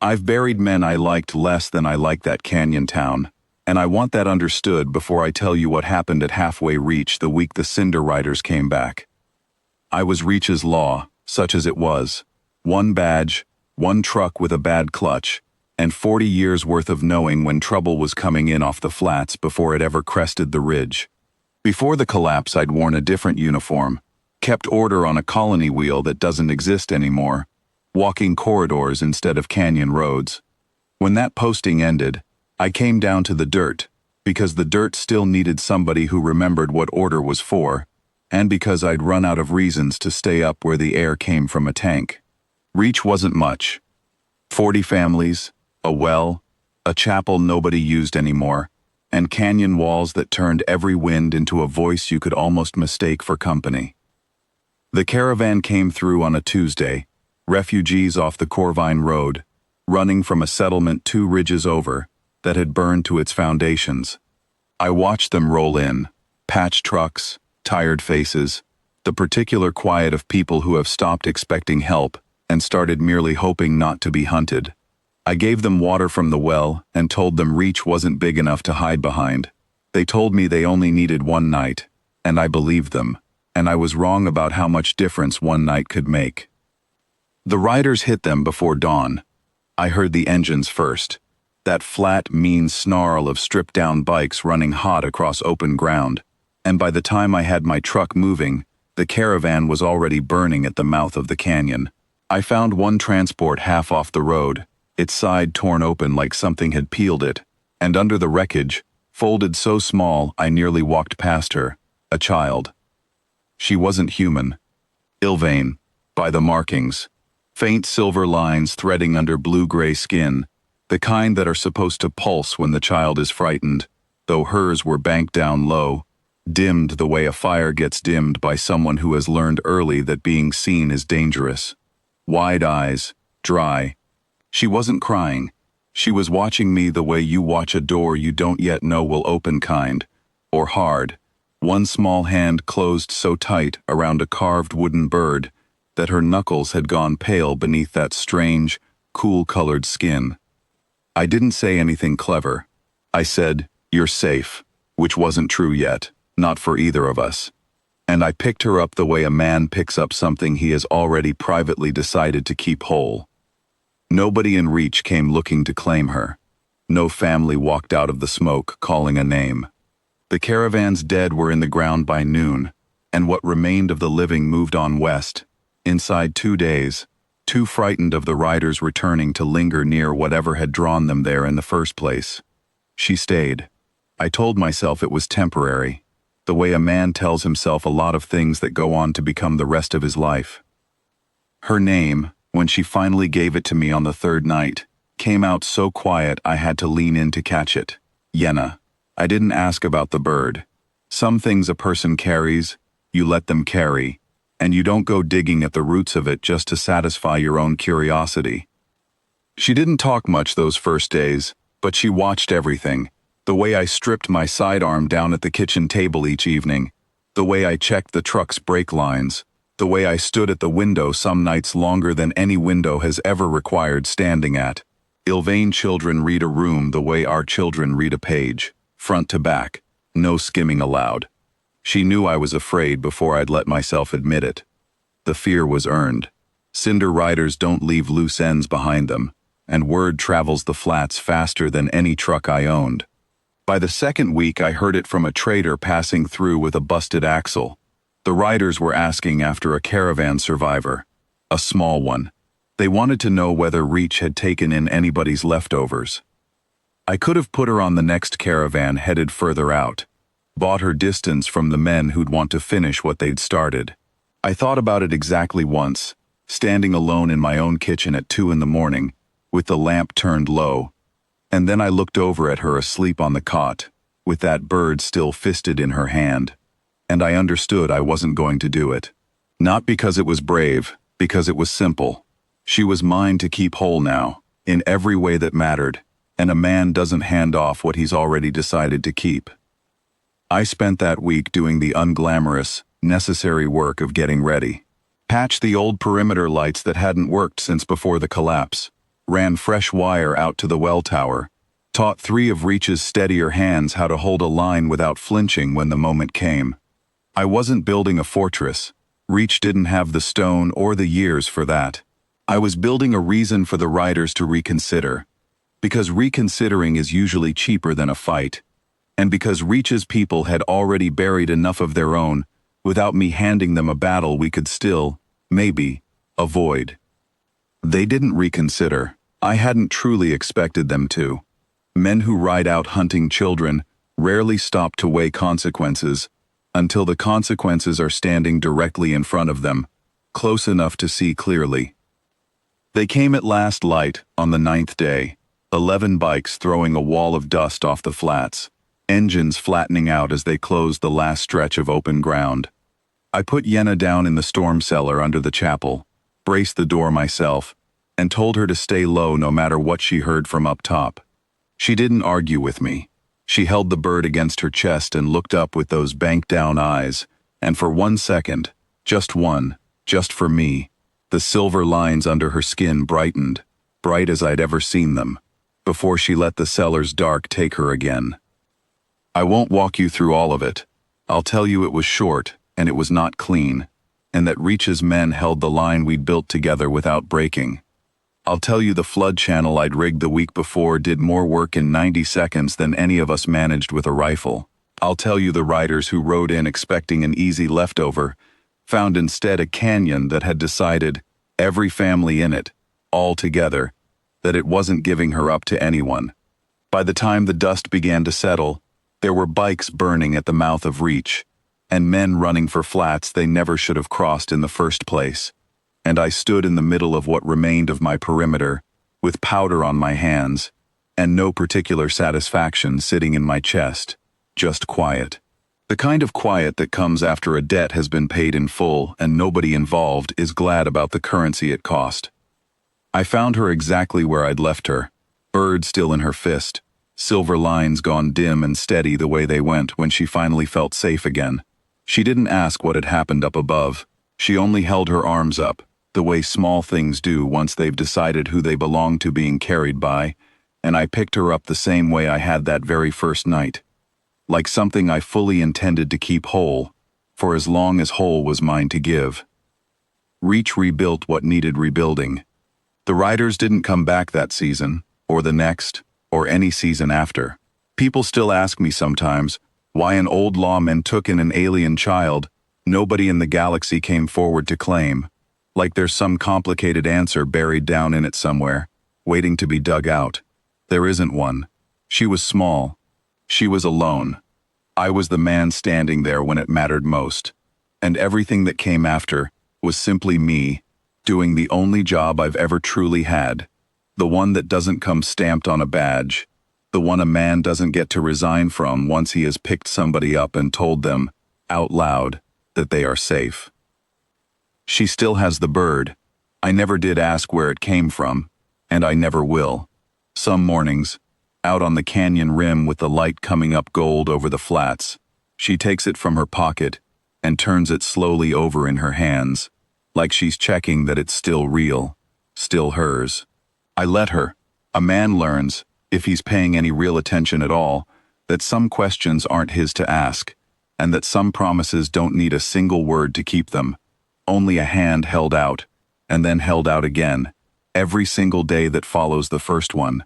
I've buried men I liked less than I like that canyon town, and I want that understood before I tell you what happened at Halfway Reach the week the Cinder Riders came back. I was Reach's law, such as it was. One badge, one truck with a bad clutch, and 40 years worth of knowing when trouble was coming in off the flats before it ever crested the ridge. Before the collapse, I'd worn a different uniform, kept order on a colony wheel that doesn't exist anymore, walking corridors instead of canyon roads. When that posting ended, I came down to the dirt, because the dirt still needed somebody who remembered what order was for, and because I'd run out of reasons to stay up where the air came from a tank. Reach wasn't much. 40 families, a well, a chapel nobody used anymore, and canyon walls that turned every wind into a voice you could almost mistake for company. The caravan came through on a Tuesday, refugees off the Corvine Road, running from a settlement 2 ridges over that had burned to its foundations. I watched them roll in, patch trucks, tired faces, the particular quiet of people who have stopped expecting help and started merely hoping not to be hunted. I gave them water from the well and told them Reach wasn't big enough to hide behind. They told me they only needed one night, and I believed them, and I was wrong about how much difference one night could make. The riders hit them before dawn. I heard the engines first, that flat, mean snarl of stripped-down bikes running hot across open ground, and by the time I had my truck moving, the caravan was already burning at the mouth of the canyon. I found one transport half off the road, its side torn open like something had peeled it, and under the wreckage, folded so small I nearly walked past her, a child. She wasn't human. Ilvain, by the markings. Faint silver lines threading under blue-gray skin, the kind that are supposed to pulse when the child is frightened, though hers were banked down low, dimmed the way a fire gets dimmed by someone who has learned early that being seen is dangerous. Wide eyes, dry. She wasn't crying. She was watching me the way you watch a door you don't yet know will open kind, or hard, one small hand closed so tight around a carved wooden bird that her knuckles had gone pale beneath that strange, cool-colored skin. I didn't say anything clever. I said, "You're safe," which wasn't true yet, not for either of us. And I picked her up the way a man picks up something he has already privately decided to keep whole. Nobody in Reach came looking to claim her. No family walked out of the smoke calling a name. The caravan's dead were in the ground by noon, and what remained of the living moved on west. Inside 2 days, too frightened of the riders returning to linger near whatever had drawn them there in the first place. She stayed. I told myself it was temporary, the way a man tells himself a lot of things that go on to become the rest of his life. Her name, when she finally gave it to me on the 3rd night, came out so quiet I had to lean in to catch it. Yenna. I didn't ask about the bird. Some things a person carries, you let them carry, and you don't go digging at the roots of it just to satisfy your own curiosity. She didn't talk much those first days, but she watched everything. The way I stripped my sidearm down at the kitchen table each evening, the way I checked the truck's brake lines, the way I stood at the window some nights longer than any window has ever required standing at. Ilvain children read a room the way our children read a page, front to back, no skimming allowed. She knew I was afraid before I'd let myself admit it. The fear was earned. Cinder riders don't leave loose ends behind them, and word travels the flats faster than any truck I owned. By the 2nd week I heard it from a trader passing through with a busted axle. The riders were asking after a caravan survivor, a small one. They wanted to know whether Reach had taken in anybody's leftovers. I could have put her on the next caravan headed further out, bought her distance from the men who'd want to finish what they'd started. I thought about it exactly once, standing alone in my own kitchen at 2 in the morning, with the lamp turned low, and then I looked over at her asleep on the cot, with that bird still fisted in her hand, and I understood I wasn't going to do it. Not because it was brave, because it was simple. She was mine to keep whole now, in every way that mattered, and a man doesn't hand off what he's already decided to keep. I spent that week doing the unglamorous, necessary work of getting ready. Patch the old perimeter lights that hadn't worked since before the collapse. ran fresh wire out to the well tower, taught 3 of Reach's steadier hands how to hold a line without flinching when the moment came. I wasn't building a fortress. Reach didn't have the stone or the years for that. I was building a reason for the riders to reconsider. Because reconsidering is usually cheaper than a fight. And because Reach's people had already buried enough of their own, without me handing them a battle we could still, maybe, avoid. They didn't reconsider. I hadn't truly expected them to. Men who ride out hunting children rarely stop to weigh consequences until the consequences are standing directly in front of them, close enough to see clearly. They came at last light on the 9th day, 11 bikes throwing a wall of dust off the flats, engines flattening out as they closed the last stretch of open ground. I put Yenna down in the storm cellar under the chapel, braced the door myself, and told her to stay low no matter what she heard from up top. She didn't argue with me. She held the bird against her chest and looked up with those banked-down eyes, and for 1 second, just one, just for me, the silver lines under her skin brightened, bright as I'd ever seen them, before she let the cellar's dark take her again. I won't walk you through all of it. I'll tell you it was short, and it was not clean, and that Reach's men held the line we'd built together without breaking. I'll tell you the flood channel I'd rigged the week before did more work in 90 seconds than any of us managed with a rifle. I'll tell you the riders who rode in expecting an easy leftover found instead a canyon that had decided, every family in it, all together, that it wasn't giving her up to anyone. By the time the dust began to settle, there were bikes burning at the mouth of Reach, and men running for flats they never should have crossed in the first place. And I stood in the middle of what remained of my perimeter, with powder on my hands, and no particular satisfaction sitting in my chest, just quiet. The kind of quiet that comes after a debt has been paid in full and nobody involved is glad about the currency it cost. I found her exactly where I'd left her, bird still in her fist, silver lines gone dim and steady the way they went when she finally felt safe again. She didn't ask what had happened up above. She only held her arms up, the way small things do once they've decided who they belong to being carried by, and I picked her up the same way I had that very first night. Like something I fully intended to keep whole, for as long as whole was mine to give. Reach rebuilt what needed rebuilding. The riders didn't come back that season, or the next, or any season after. People still ask me sometimes why an old lawman took in an alien child nobody in the galaxy came forward to claim, like there's some complicated answer buried down in it somewhere, waiting to be dug out. There isn't one. She was small. She was alone. I was the man standing there when it mattered most. And everything that came after was simply me, doing the only job I've ever truly had, the one that doesn't come stamped on a badge, the one a man doesn't get to resign from once he has picked somebody up and told them, out loud, that they are safe. She still has the bird. I never did ask where it came from, and I never will. Some mornings, out on the canyon rim with the light coming up gold over the flats, she takes it from her pocket and turns it slowly over in her hands, like she's checking that it's still real, still hers. I let her. A man learns, if he's paying any real attention at all, that some questions aren't his to ask, and that some promises don't need a single word to keep them. Only a hand held out, and then held out again, every single day that follows the first one.